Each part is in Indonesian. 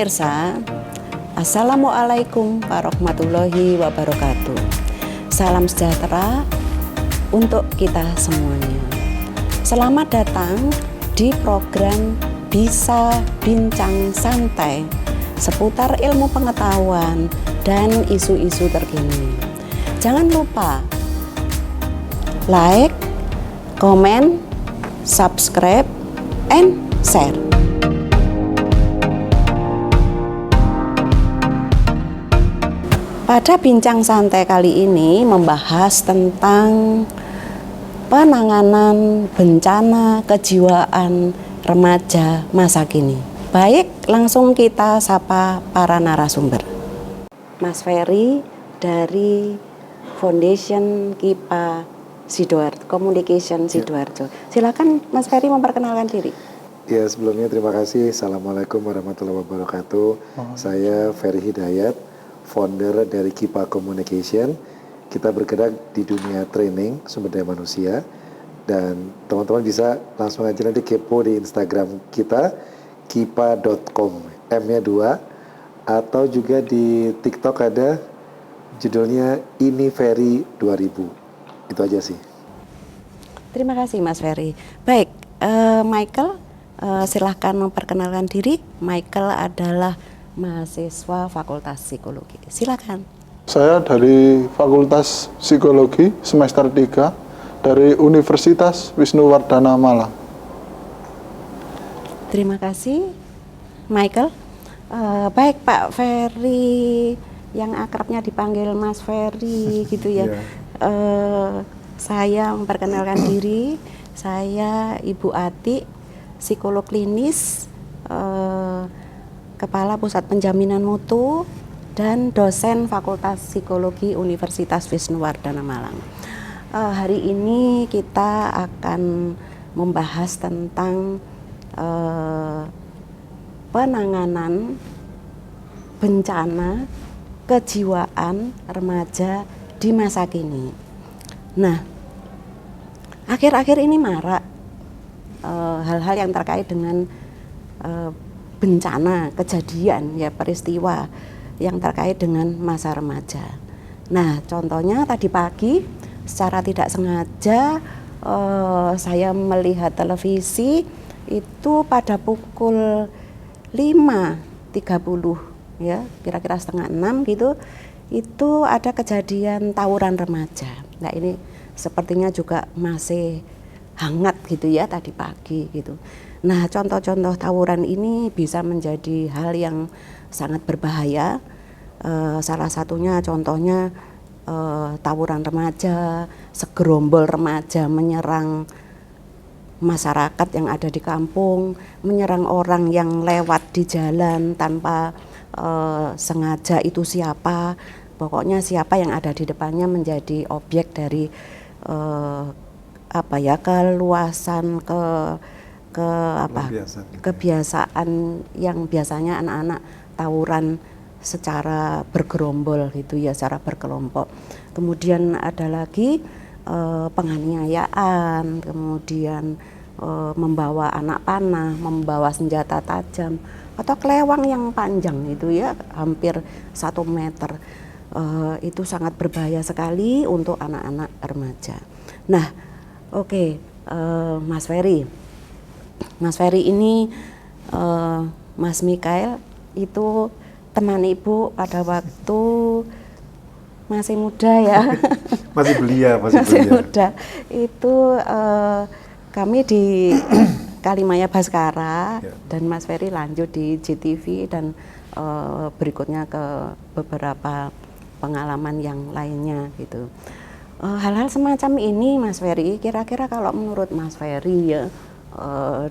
pemirsa, Assalamualaikum warahmatullahi wabarakatuh. Salam sejahtera untuk kita semuanya. Selamat datang di program Bisa Bincang Santai seputar ilmu pengetahuan dan isu-isu terkini. Jangan lupa like, comment, subscribe, and share. Pada bincang santai kali ini membahas tentang penanganan bencana kejiwaan remaja masa kini. Baik, langsung kita sapa para narasumber. Mas Ferry dari Foundation KIPA Sidoarjo, Communication Sidoarjo. Silakan Mas Ferry memperkenalkan diri. Ya, sebelumnya terima kasih. Assalamualaikum warahmatullahi wabarakatuh. Saya Ferry Hidayat, founder dari KIPA Communication. Kita bergerak di dunia training sumber daya manusia, dan teman-teman bisa langsung aja nanti kepo di Instagram kita kipa.com, M-nya 2, atau juga di TikTok ada judulnya Ini Ferry 2000. Itu aja sih. Terima kasih Mas Ferry. Baik, Michael, silahkan memperkenalkan diri. Michael adalah mahasiswa Fakultas Psikologi. Silakan. Saya dari Fakultas Psikologi semester 3 dari Universitas Wisnuwardana Malang. Terima kasih, Michael. Baik, Pak Ferry, yang akrabnya dipanggil Mas Ferry, gitu ya. Saya memperkenalkan diri. Saya Ibu Ati, psikolog klinis, Kepala Pusat Penjaminan Mutu, dan dosen Fakultas Psikologi Universitas Wisnuwardana Malang. Hari ini kita akan membahas tentang penanganan bencana kejiwaan remaja di masa kini. Nah, akhir-akhir ini marak hal-hal yang terkait dengan bencana, kejadian, ya peristiwa yang terkait dengan masa remaja. Nah, contohnya tadi pagi secara tidak sengaja saya melihat televisi itu pada pukul 5.30 ya, kira-kira setengah 6 gitu, itu ada kejadian tawuran remaja. Nah, ini sepertinya juga masih hangat gitu ya tadi pagi gitu. Nah, contoh-contoh tawuran ini bisa menjadi hal yang sangat berbahaya. Salah satunya contohnya tawuran remaja, segerombol remaja menyerang masyarakat yang ada di kampung, menyerang orang yang lewat di jalan tanpa sengaja itu siapa. Pokoknya siapa yang ada di depannya menjadi objek dari keluasan kebiasaan yang biasanya anak-anak tawuran secara bergerombol gitu ya, secara berkelompok. Kemudian ada lagi penganiayaan, kemudian membawa anak panah, membawa senjata tajam, atau kelewang yang panjang itu ya, hampir 1 meter. Itu sangat berbahaya sekali untuk anak-anak remaja. Nah, oke, Mas Ferry ini Mas Mikael itu teman Ibu pada waktu masih muda ya. Masih belia. Muda. Itu kami di Kalimaya Baskara dan Mas Ferry lanjut di JTV dan berikutnya ke beberapa pengalaman yang lainnya gitu. Hal-hal semacam ini Mas Ferry, kira-kira kalau menurut Mas Ferry ya,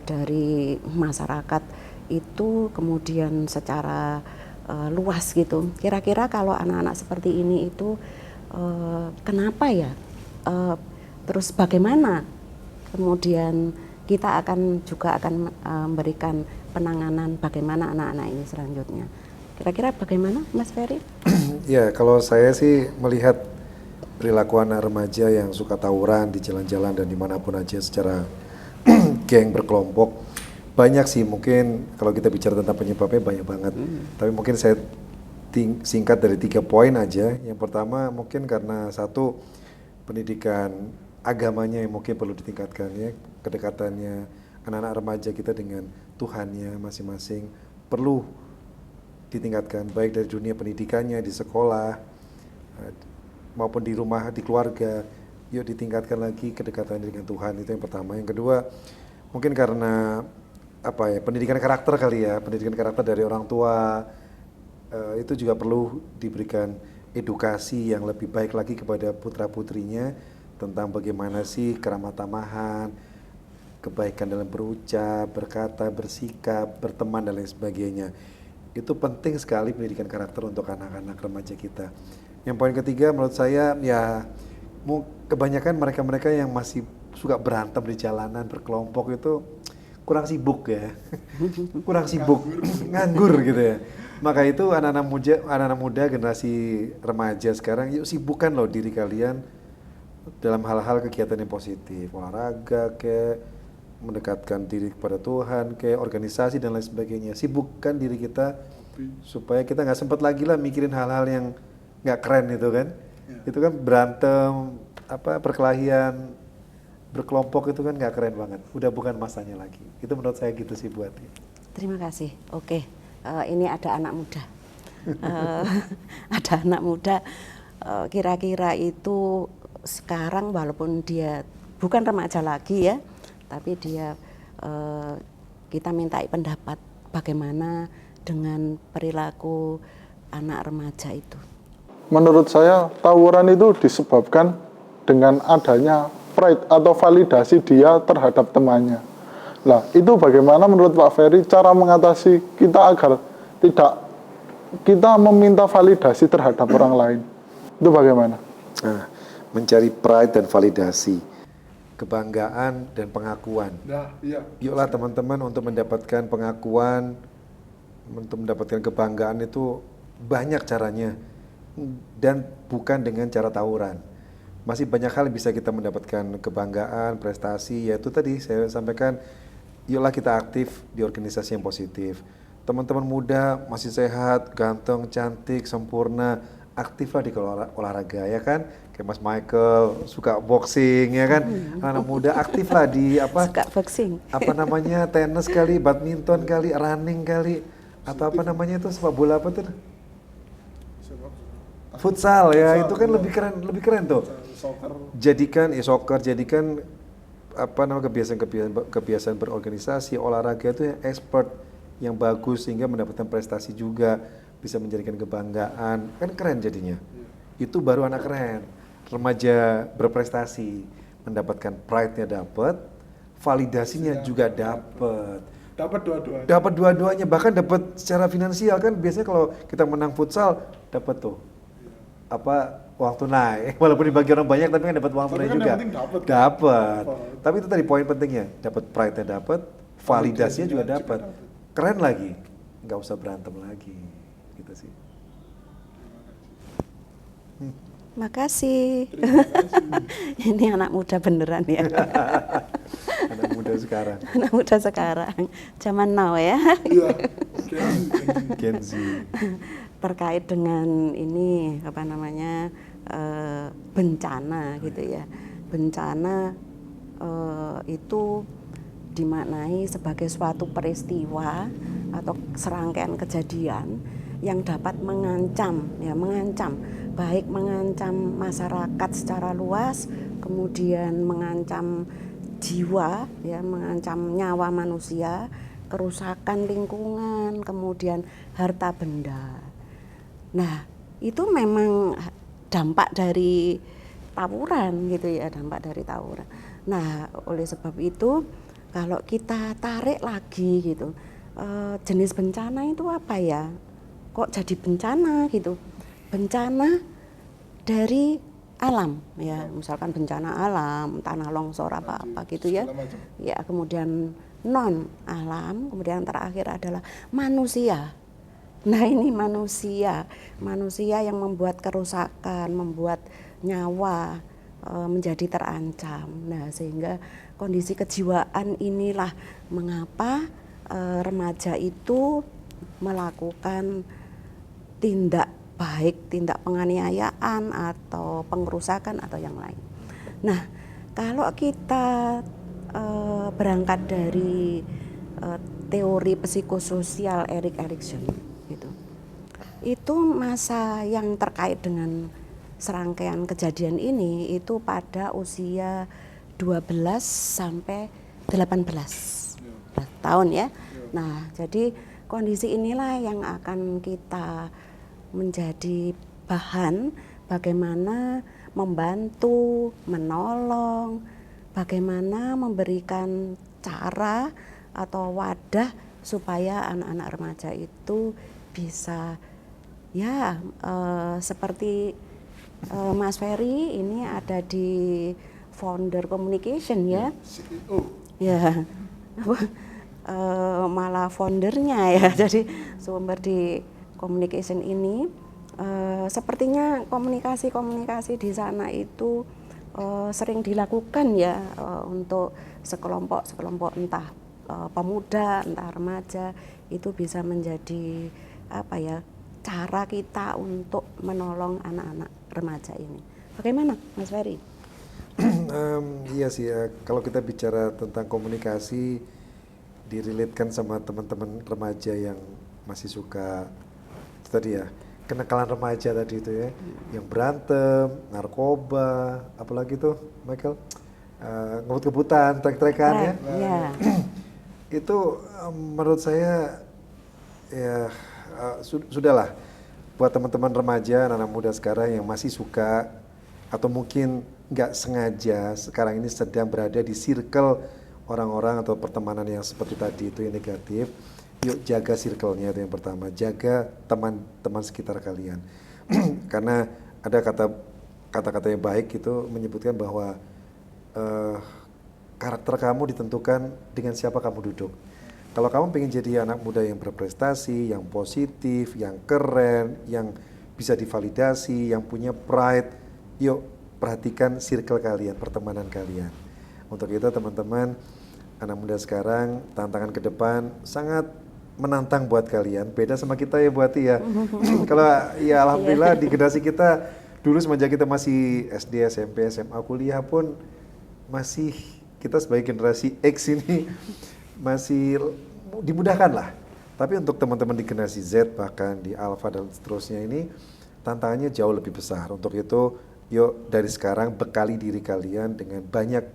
dari masyarakat itu kemudian secara luas gitu, kira-kira kalau anak-anak seperti ini itu kenapa ya, terus bagaimana kemudian kita juga akan memberikan penanganan bagaimana anak-anak ini selanjutnya, kira-kira bagaimana Mas Ferry? Ya, kalau saya sih melihat perilaku anak remaja yang suka tawuran di jalan-jalan dan dimanapun aja secara geng berkelompok, Banyak sih, mungkin kalau kita bicara tentang penyebabnya banyak banget. Tapi mungkin saya singkat dari 3 poin aja. Yang pertama mungkin karena satu, pendidikan agamanya yang mungkin perlu ditingkatkan ya, kedekatannya anak-anak remaja kita dengan Tuhannya masing-masing perlu ditingkatkan, baik dari dunia pendidikannya di sekolah maupun di rumah, di keluarga. Yuk ditingkatkan lagi kedekatan dengan Tuhan, itu yang pertama. Yang kedua mungkin karena pendidikan karakter kali ya, pendidikan karakter dari orang tua, itu juga perlu diberikan edukasi yang lebih baik lagi kepada putra-putrinya tentang bagaimana sih keramah tamahan, kebaikan dalam berucap, berkata, bersikap, berteman dan lain sebagainya. Itu penting sekali pendidikan karakter untuk anak-anak remaja kita. Yang poin ketiga menurut saya ya, kebanyakan mereka-mereka yang masih suka berantem di jalanan, berkelompok itu kurang sibuk ya, kurang sibuk, nganggur gitu ya. Maka itu anak-anak muda generasi remaja sekarang, yuk sibukkan loh diri kalian dalam hal-hal kegiatan yang positif, olahraga kayak mendekatkan diri kepada Tuhan, kayak organisasi dan lain sebagainya. Sibukkan diri kita supaya kita nggak sempat lagi lah mikirin hal-hal yang nggak keren itu kan. Itu kan berantem, perkelahian, berkelompok itu kan nggak keren banget. Udah bukan masanya lagi. Itu menurut saya gitu sih buat. Terima kasih. Oke, ini ada anak muda. Ada anak muda. Kira-kira itu sekarang walaupun dia bukan remaja lagi ya, tapi dia kita mintai pendapat bagaimana dengan perilaku anak remaja itu. Menurut saya tawuran itu disebabkan dengan adanya pride atau validasi dia terhadap temannya. Nah, itu bagaimana menurut Pak Ferry cara mengatasi kita agar tidak kita meminta validasi terhadap orang lain? Itu bagaimana? Nah, mencari pride dan validasi, kebanggaan dan pengakuan. Nah, iya. Yuklah teman-teman untuk mendapatkan pengakuan, untuk mendapatkan kebanggaan itu banyak caranya dan bukan dengan cara tawuran. Masih banyak hal bisa kita mendapatkan kebanggaan, prestasi, yaitu tadi saya sampaikan, yuklah kita aktif di organisasi yang positif. Teman-teman muda masih sehat, ganteng, cantik, sempurna, aktiflah di olahraga ya kan, kayak Mas Michael suka boxing ya kan, anak muda aktiflah di suka boxing, tenis kali, badminton kali, running kali, atau itu sepak bola tuh, futsal ya, itu kan lebih keren tuh. Jadikan kebiasaan berorganisasi, olahraga itu yang expert, yang bagus sehingga mendapatkan prestasi juga, bisa menjadikan kebanggaan, kan keren jadinya. Itu baru anak keren, remaja berprestasi, mendapatkan pride-nya dapat, validasinya juga dapat dua-duanya, bahkan dapat secara finansial kan. Biasanya kalau kita menang futsal dapat tuh uang tunai, walaupun dibagi orang banyak tapi kan dapat uang tunai juga. Dapat. Tapi itu tadi poin pentingnya, dapat pride-nya dapat, validasinya juga dapat. Keren lagi, nggak usah berantem lagi. Gitu sih. Makasih. Ini anak muda beneran ya. Anak muda sekarang. Anak muda sekarang, zaman now ya. Gen Z. Terkait dengan ini bencana gitu ya. Bencana itu dimaknai sebagai suatu peristiwa atau serangkaian kejadian yang dapat mengancam baik mengancam masyarakat secara luas, kemudian mengancam jiwa ya, mengancam nyawa manusia, kerusakan lingkungan, kemudian harta benda. Nah, itu memang dampak dari tawuran gitu ya, dampak dari tawuran. Nah, oleh sebab itu kalau kita tarik lagi gitu, jenis bencana itu apa ya? Kok jadi bencana gitu? Bencana dari alam ya, misalkan bencana alam, tanah longsor apa-apa gitu ya. Ya, kemudian non alam, kemudian terakhir adalah manusia. Nah, ini manusia yang membuat kerusakan, membuat nyawa menjadi terancam. Nah, sehingga kondisi kejiwaan inilah mengapa remaja itu melakukan tindak baik, tindak penganiayaan atau pengerusakan atau yang lain. Nah, kalau kita berangkat dari teori psikososial Erik Erikson gitu, itu masa yang terkait dengan serangkaian kejadian ini itu pada usia 12 sampai 18 tahun ya. Nah, jadi kondisi inilah yang akan kita menjadi bahan bagaimana membantu, menolong, bagaimana memberikan cara atau wadah supaya anak-anak remaja itu bisa ya seperti Mas Ferry ini ada di Founder Communication ya. Ya. Malah foundernya ya. Jadi sumber di Communication ini sepertinya komunikasi di sana itu sering dilakukan ya untuk sekelompok entah pemuda, entah remaja, itu bisa menjadi apa ya, cara kita untuk menolong anak-anak remaja ini. Bagaimana Mas Ferry? Iya sih ya, kalau kita bicara tentang komunikasi direlatekan sama teman-teman remaja yang masih suka itu tadi ya, kenakalan remaja tadi itu ya, yang berantem, narkoba, apalagi tuh Michael, ngebut-ngebutan, trek-trekan ya. Yeah. Itu menurut saya ya sudahlah buat teman-teman remaja, anak-anak muda sekarang yang masih suka atau mungkin nggak sengaja sekarang ini sedang berada di circle orang-orang atau pertemanan yang seperti tadi itu yang negatif. Yuk jaga circle-nya, itu yang pertama. Jaga teman-teman sekitar kalian. Karena ada kata-kata yang baik itu menyebutkan bahwa karakter kamu ditentukan dengan siapa kamu duduk. Kalau kamu pengen jadi anak muda yang berprestasi, yang positif, yang keren, yang bisa divalidasi, yang punya pride, yuk perhatikan circle kalian, pertemanan kalian. Untuk itu teman-teman, anak muda sekarang, tantangan ke depan sangat menantang buat kalian, beda sama kita ya buat ya. Kalau ya alhamdulillah di generasi kita dulu semenjak kita masih SD, SMP, SMA, kuliah pun masih kita sebagai generasi X ini masih dimudahkan lah. Tapi untuk teman-teman di generasi Z bahkan di Alpha dan seterusnya ini tantangannya jauh lebih besar. Untuk itu yuk dari sekarang bekali diri kalian dengan banyak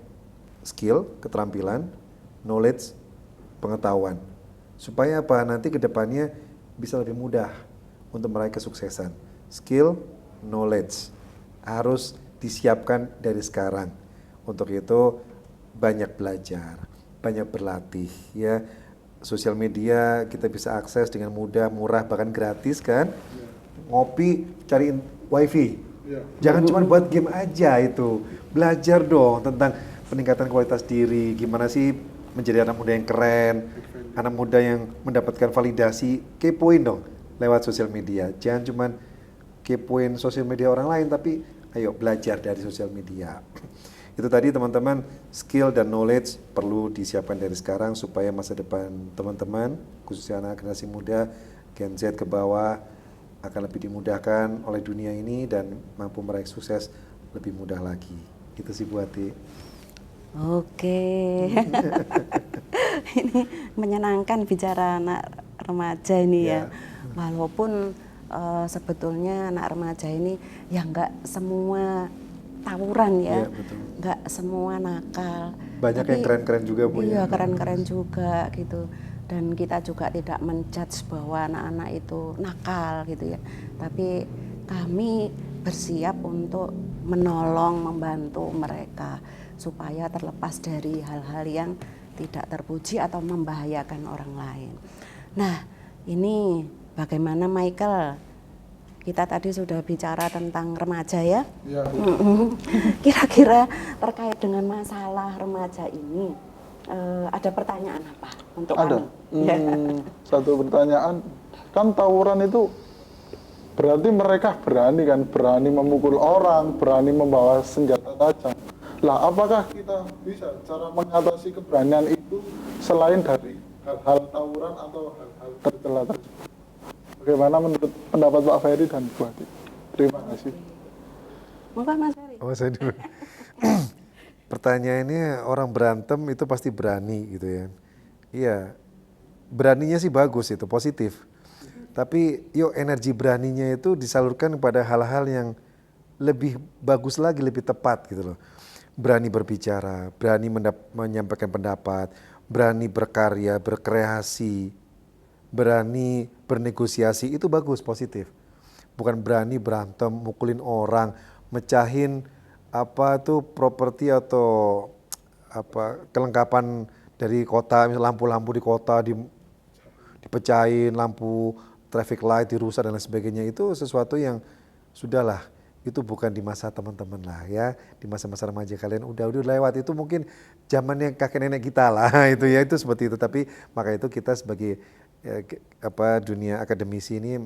skill, keterampilan, knowledge, pengetahuan. Supaya apa? Nanti ke depannya bisa lebih mudah untuk meraih kesuksesan. Skill, knowledge harus disiapkan dari sekarang. Untuk itu banyak belajar, banyak berlatih ya. Sosial media kita bisa akses dengan mudah, murah, bahkan gratis kan. Ngopi, cariin wifi. Jangan cuma buat game aja itu. Belajar dong tentang peningkatan kualitas diri, gimana sih menjadi anak muda yang keren, anak muda yang mendapatkan validasi, kepoin dong lewat sosial media. Jangan cuma kepoin sosial media orang lain, tapi ayo belajar dari sosial media. Itu tadi teman-teman, skill dan knowledge perlu disiapkan dari sekarang supaya masa depan teman-teman, khususnya anak generasi muda, Gen Z ke bawah, akan lebih dimudahkan oleh dunia ini dan mampu meraih sukses lebih mudah lagi. Itu sih Bu Ati. Oke. Ini menyenangkan bicara anak remaja ini ya. Walaupun sebetulnya anak remaja ini ya nggak semua tawuran ya, nggak semua nakal. Banyak yang keren-keren juga Bu. Iya, keren-keren juga gitu. Dan kita juga tidak menjudge bahwa anak-anak itu nakal gitu ya. Tapi kami bersiap untuk menolong, membantu mereka supaya terlepas dari hal-hal yang tidak terpuji atau membahayakan orang lain. Nah, ini bagaimana Michael? Kita tadi sudah bicara tentang remaja ya. Kira-kira terkait dengan masalah remaja ini, ada pertanyaan apa untuk ada? kami? Satu pertanyaan, kan tawuran itu berarti mereka berani memukul orang, berani membawa senjata tajam. Lah, apakah kita bisa cara mengatasi keberanian itu selain dari hal-hal tawuran atau hal-hal tercela tersebut. Bagaimana menurut pendapat Pak Ferry dan Bu Ati? Terima kasih. Monggo Mas Ferry. Oh, saya dulu. Pertanyaannya, orang berantem itu pasti berani gitu ya. Iya, beraninya sih bagus, itu positif. Tapi yuk energi beraninya itu disalurkan pada hal-hal yang lebih bagus lagi, lebih tepat gitu loh. Berani berbicara, berani menyampaikan pendapat, berani berkarya, berkreasi, berani bernegosiasi, itu bagus, positif. Bukan berani berantem, mukulin orang, mecahin apa tuh properti atau apa kelengkapan dari kota, misalnya lampu-lampu di kota dipecahin, lampu traffic light dirusak dan lain sebagainya. Itu sesuatu yang sudahlah, itu bukan di masa teman-teman lah ya, di masa-masa remaja kalian udah lewat. Itu mungkin zamannya kakek nenek kita lah itu ya, itu seperti itu. Tapi maka itu kita sebagai dunia akademisi ini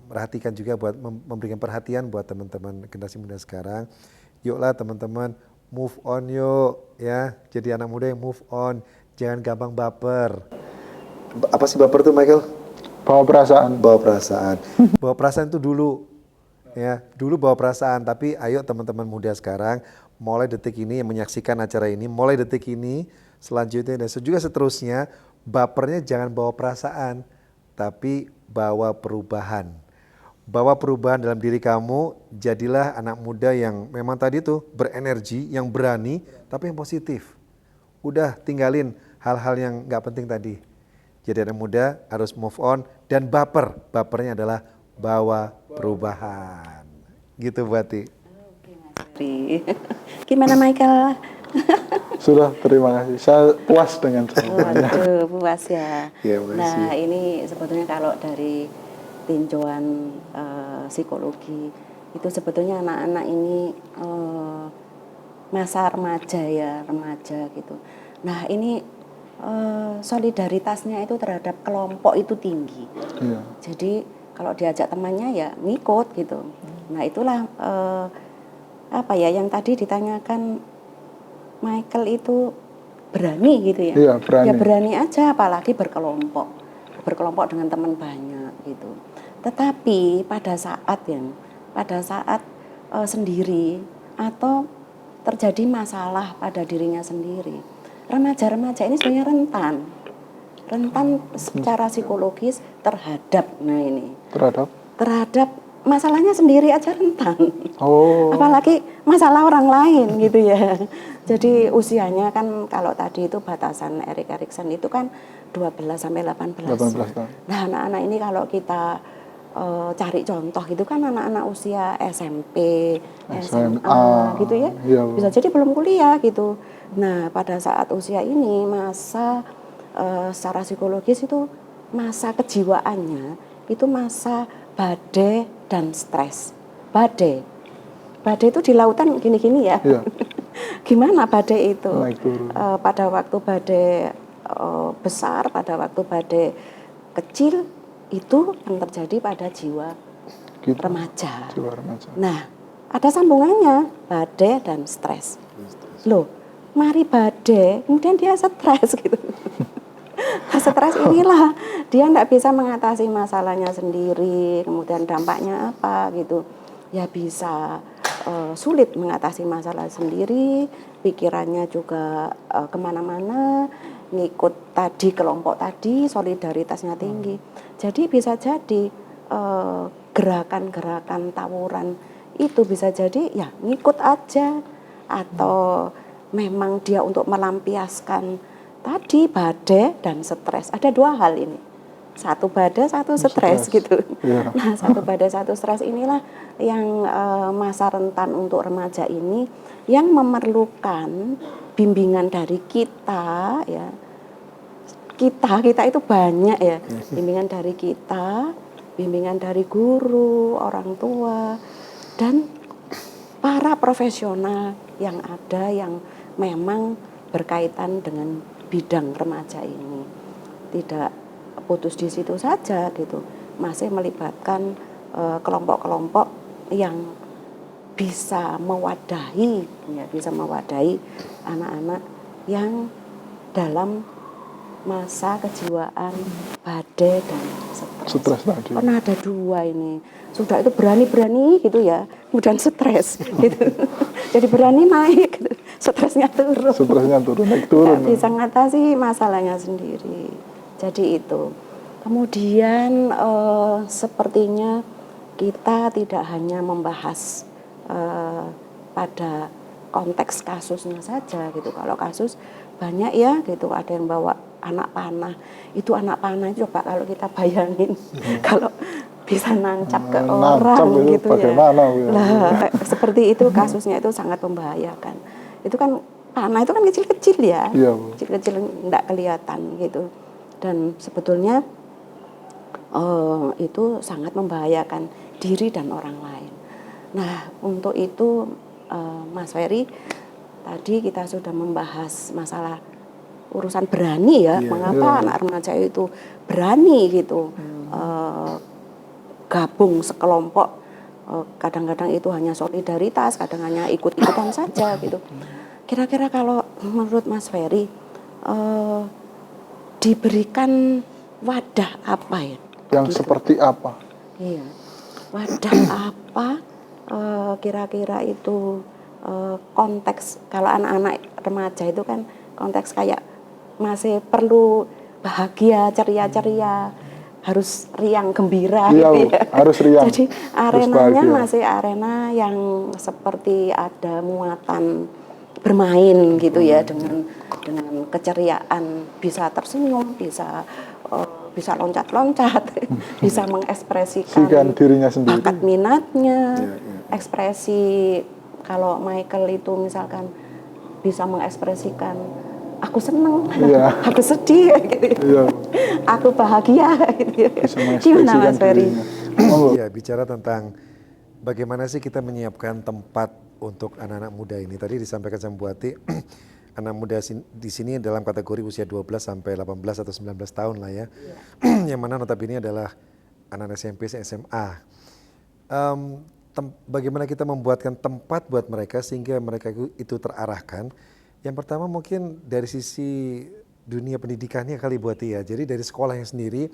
perhatikan juga buat memberikan perhatian buat teman-teman generasi muda sekarang. Yuklah teman-teman, move on yuk ya. Jadi anak muda yang move on, jangan gampang baper. Apa sih baper tuh, Michael? Bawa perasaan. Bawa perasaan. Bawa perasaan itu dulu ya, dulu bawa perasaan. Tapi ayo teman-teman muda sekarang, mulai detik ini yang menyaksikan acara ini, mulai detik ini, selanjutnya dan juga seterusnya, bapernya jangan bawa perasaan, tapi bawa perubahan. Bawa perubahan dalam diri kamu, jadilah anak muda yang memang tadi tuh berenergi, yang berani, tapi yang positif. Udah tinggalin hal-hal yang gak penting tadi. Jadi anak muda harus move on dan baper. Bapernya adalah bawa perubahan. Gitu Bati. Oke Mas Ferry. Gimana Michael? Sudah, terima kasih. Saya puas dengan jawabannya. Waduh, puas ya. Ya, makasih. Nah, ini sebetulnya kalau dari tinjauan psikologi itu sebetulnya anak-anak ini masa remaja ya, remaja gitu. Nah, ini solidaritasnya itu terhadap kelompok itu tinggi. Iya. Jadi kalau diajak temannya ya ngikut gitu. Nah, itulah yang tadi ditanyakan Michael itu berani gitu ya. Iya, berani. Ya berani aja, apalagi berkelompok dengan teman banyak gitu. Tetapi pada saat sendiri atau terjadi masalah pada dirinya sendiri, remaja-remaja ini sebenarnya rentan secara psikologis terhadap masalahnya sendiri aja rentan. Oh. Apalagi masalah orang lain gitu ya. Jadi usianya kan kalau tadi itu batasan Erik Erikson itu kan 12 sampai 18. 18 tahun. Nah, anak-anak ini kalau kita cari contoh itu kan anak-anak usia SMP, SMA gitu ya. Iya, bisa jadi belum kuliah gitu. Nah, pada saat usia ini masa secara psikologis itu masa kejiwaannya itu masa badai dan stres. Badai itu di lautan gini-gini ya. Iya. Gimana badai itu? Naik turun. Pada waktu badai besar, pada waktu badai kecil itu yang terjadi pada jiwa remaja. Jiwa remaja. Nah, ada sambungannya badai dan stres. Loh, mari badai, kemudian dia stres gitu. Stres inilah dia tidak bisa mengatasi masalahnya sendiri, kemudian dampaknya apa gitu. Ya bisa sulit mengatasi masalah sendiri, pikirannya juga kemana-mana, ngikut tadi kelompok tadi, solidaritasnya tinggi. Jadi bisa jadi gerakan-gerakan tawuran itu bisa jadi ya ngikut aja, atau memang dia untuk melampiaskan tadi badai dan stres. Ada dua hal ini. Satu badai, satu stres gitu. Yeah. Nah, satu badai, satu stres inilah yang masa rentan untuk remaja ini yang memerlukan bimbingan dari kita ya. Kita itu banyak ya. Bimbingan dari kita, bimbingan dari guru, orang tua, dan para profesional yang ada yang memang berkaitan dengan bidang remaja ini. Tidak putus di situ saja gitu, masih melibatkan kelompok-kelompok yang bisa mewadahi anak-anak yang dalam masa kejiwaan, badai dan Stres tadi. Pernah ada 2 ini. Sudah itu berani-berani gitu ya, kemudian stres gitu. Jadi berani naik, gitu. Stresnya turun. Stresnya turun, naik turun. Nggak bisa ngatasi masalahnya sendiri. Jadi itu. Kemudian sepertinya kita tidak hanya membahas pada konteks kasusnya saja gitu. Kalau kasus banyak ya gitu, ada yang bawa anak panah. Itu anak panah coba kalau kita bayangin kalau bisa nancap ke orang gitu ya. Lah seperti itu kasusnya itu sangat membahayakan. Itu kan panah itu kan kecil-kecil ya. Iya, kecil-kecil enggak kelihatan gitu. Dan sebetulnya itu sangat membahayakan diri dan orang lain. Nah, untuk itu Mas Ferry, tadi kita sudah membahas masalah urusan berani ya, mengapa anak remaja itu berani gitu gabung sekelompok, kadang-kadang itu hanya solidaritas, kadang hanya ikut-ikutan saja gitu. Kira-kira kalau menurut Mas Ferry diberikan wadah apa ya? Yang gitu. Seperti apa? Iya, wadah apa kira-kira itu konteks, kalau anak-anak remaja itu kan konteks kayak masih perlu bahagia, ceria-ceria, harus riang gembira gitu ya. Harus riang. Jadi arenanya masih arena yang seperti ada muatan bermain gitu ya, dengan keceriaan, bisa tersenyum, bisa loncat-loncat, bisa mengekspresikan dirinya sendiri, bakat minatnya, ekspresi. Kalau Michael itu misalkan bisa mengekspresikan aku seneng, aku sedih gitu, aku bahagia gitu. Gimana Mas Ferry? Ya, bicara tentang bagaimana sih kita menyiapkan tempat untuk anak-anak muda ini. Tadi disampaikan sama Bu Ati, anak muda di sini dalam kategori usia 12 sampai 18 atau 19 tahun lah ya. Yang mana notabene adalah anak SMP, SMA. Bagaimana kita membuatkan tempat buat mereka sehingga mereka itu terarahkan. Yang pertama mungkin dari sisi dunia pendidikannya kali buat ya. Jadi dari sekolahnya sendiri,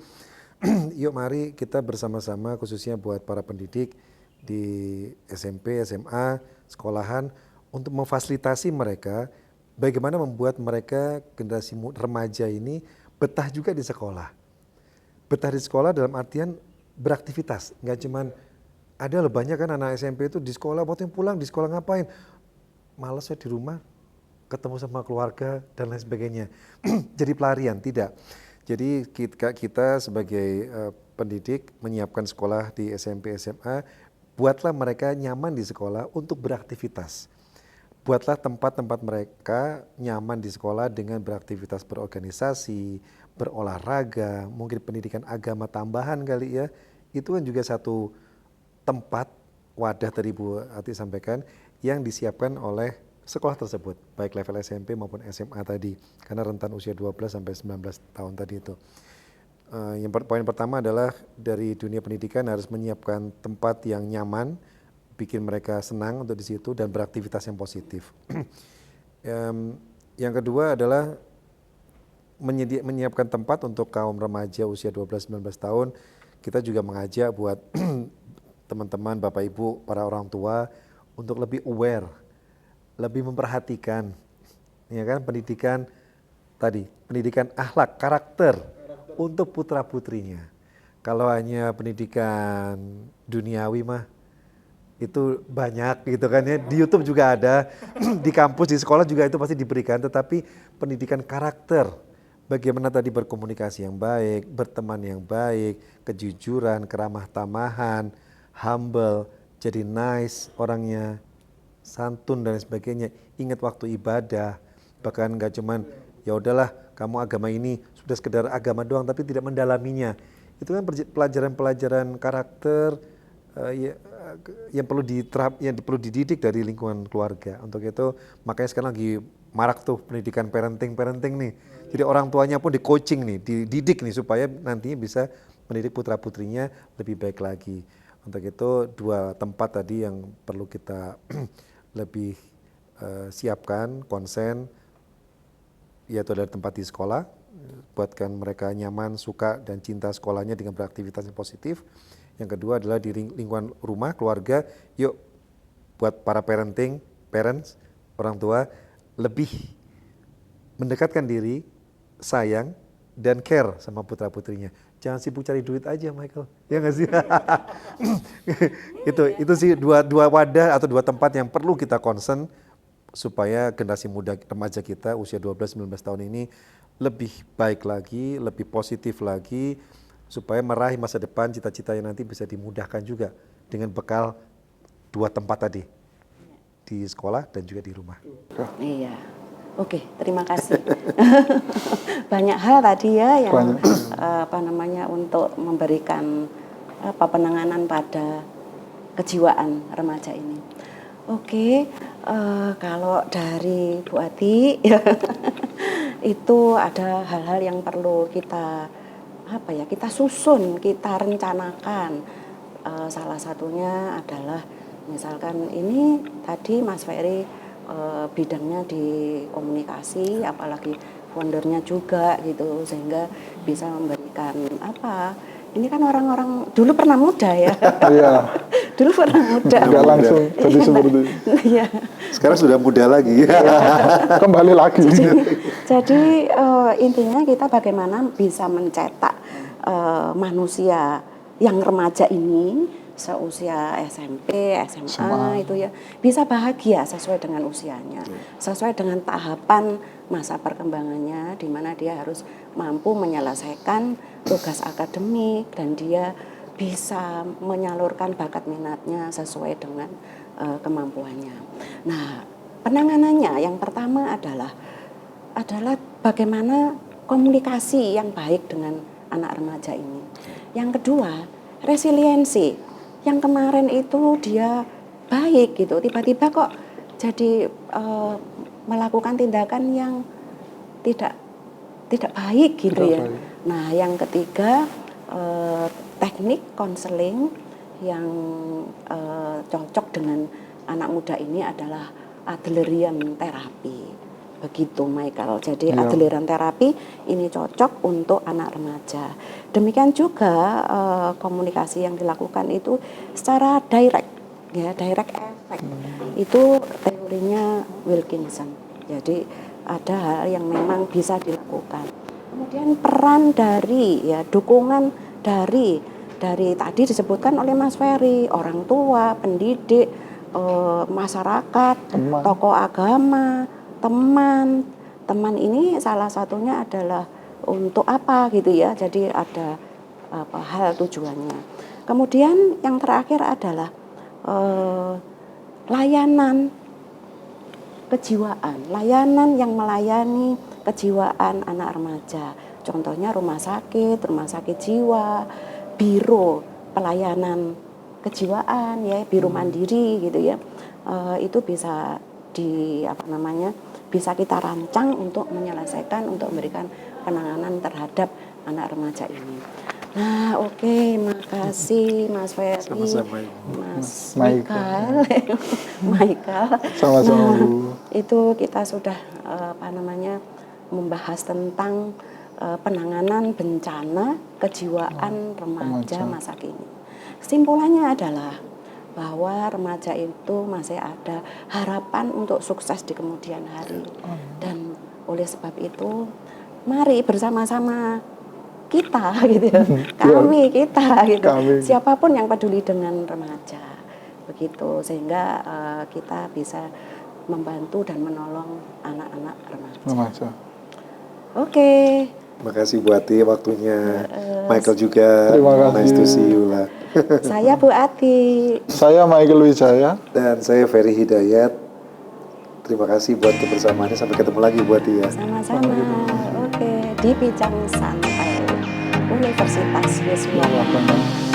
yuk mari kita bersama-sama khususnya buat para pendidik di SMP, SMA, sekolahan untuk memfasilitasi mereka bagaimana membuat mereka generasi remaja ini betah juga di sekolah. Betah di sekolah dalam artian beraktivitas, nggak cuman ada loh banyak kan anak SMP itu di sekolah, waktu yang pulang di sekolah ngapain? Males ya di rumah, ketemu sama keluarga dan lain sebagainya. Jadi pelarian, tidak. Jadi kita sebagai pendidik menyiapkan sekolah di SMP, SMA, buatlah mereka nyaman di sekolah untuk beraktivitas. Buatlah tempat-tempat mereka nyaman di sekolah dengan beraktivitas berorganisasi, berolahraga, mungkin pendidikan agama tambahan kali ya. Itu kan juga satu tempat wadah tadi Bu Ati sampaikan yang disiapkan oleh sekolah tersebut, baik level SMP maupun SMA tadi, karena rentan usia 12 sampai 19 tahun tadi itu. Poin pertama adalah dari dunia pendidikan harus menyiapkan tempat yang nyaman, bikin mereka senang untuk di situ dan beraktivitas yang positif. Yang kedua adalah menyiapkan tempat untuk kaum remaja usia 12-19 tahun. Kita juga mengajak buat teman-teman, Bapak Ibu, para orang tua untuk lebih aware, lebih memperhatikan, ya kan, pendidikan tadi, pendidikan akhlak, karakter untuk putra-putrinya. Kalau hanya pendidikan duniawi mah itu banyak gitu kan ya, di YouTube juga ada, di kampus, di sekolah juga itu pasti diberikan, tetapi pendidikan karakter, bagaimana tadi berkomunikasi yang baik, berteman yang baik, kejujuran, keramah tamahan, humble, jadi nice orangnya, santun dan sebagainya, ingat waktu ibadah, bahkan nggak cuman ya udahlah kamu agama ini sudah sekedar agama doang tapi tidak mendalaminya. Itu kan pelajaran-pelajaran karakter yang perlu dididik dari lingkungan keluarga. Untuk itu makanya sekarang lagi marak tuh pendidikan parenting nih. Jadi orang tuanya pun di coaching nih, dididik nih supaya nantinya bisa mendidik putra-putrinya lebih baik lagi. Untuk itu 2 tempat tadi yang perlu kita lebih siapkan, konsen, yaitu adalah tempat di sekolah, buatkan mereka nyaman, suka dan cinta sekolahnya dengan beraktivitas yang positif. Yang kedua adalah di lingkungan rumah, keluarga, yuk buat para parents, orang tua lebih mendekatkan diri, sayang dan care sama putra-putrinya. Jangan sibuk cari duit aja, Michael. Ya nggak sih? Itu sih dua wadah atau dua tempat yang perlu kita concern supaya generasi muda remaja kita usia 12-19 tahun ini lebih baik lagi, lebih positif lagi, supaya meraih masa depan cita-cita yang nanti bisa dimudahkan juga dengan bekal dua tempat tadi, di sekolah dan juga di rumah. Iya, oke, terima kasih. Banyak hal tadi ya yang untuk memberikan penanganan pada kejiwaan remaja ini. Oke, kalau dari Bu Ati itu ada hal-hal yang perlu kita kita susun, kita rencanakan. Salah satunya adalah misalkan ini tadi Mas Ferry bidangnya di komunikasi, apalagi foundernya juga gitu, sehingga bisa memberikan ini kan orang-orang dulu pernah muda ya. Iya. Dulu pernah muda. Enggak langsung jadi seperti Iya. Sekarang sudah muda lagi. Kembali lagi. Jadi intinya kita bagaimana bisa mencetak manusia yang remaja ini seusia SMP, SMA itu ya bisa bahagia sesuai dengan usianya, sesuai dengan tahapan masa perkembangannya, di mana dia harus mampu menyelesaikan tugas akademik dan dia bisa menyalurkan bakat minatnya sesuai dengan kemampuannya. Nah, penanganannya yang pertama adalah bagaimana komunikasi yang baik dengan anak remaja ini. Yang kedua, resiliensi. Yang kemarin itu dia baik gitu, tiba-tiba kok jadi melakukan tindakan yang tidak baik gitu ya. Baik. Nah, yang ketiga teknik konseling yang cocok dengan anak muda ini adalah Adlerian terapi. Begitu Michael. Jadi Adlerian terapi ini cocok untuk anak remaja. Demikian juga komunikasi yang dilakukan itu secara direct, ya, direct effect. Itu teorinya Wilkinson. Jadi ada hal yang memang bisa dilakukan. Kemudian peran dari dukungan dari tadi disebutkan oleh Mas Ferry, orang tua, pendidik, masyarakat, tokoh agama, teman ini salah satunya adalah untuk apa gitu ya. Jadi ada hal tujuannya. Kemudian yang terakhir adalah layanan kejiwaan, layanan yang melayani kejiwaan anak remaja. Contohnya rumah sakit jiwa, biro pelayanan kejiwaan ya, biro mandiri gitu ya. Itu bisa bisa kita rancang untuk menyelesaikan, untuk memberikan penanganan terhadap anak remaja ini. Nah, oke, makasih Mas Ferry, Sama-sama, Mas Michael. Sama-sama, Nah, Bu. itu kita sudah membahas tentang penanganan bencana kejiwaan remaja masa kini. Kesimpulannya adalah bahwa remaja itu masih ada harapan untuk sukses di kemudian hari. Dan oleh sebab itu, mari bersama-sama kita gitu ya. Kita gitu. Siapapun yang peduli dengan remaja. Begitu, sehingga kita bisa membantu dan menolong anak-anak remaja. Oke. Terima kasih Bu Ati waktunya. Michael juga. Terima kasih. Nice to see you lah. Saya Bu Ati. Saya Michael Wijaya. Dan saya Ferry Hidayat. Terima kasih buat kebersamaannya. Sampai ketemu lagi Bu Ati ya. Sama-sama. Oke, di Bincang Santai Universitas Yesus.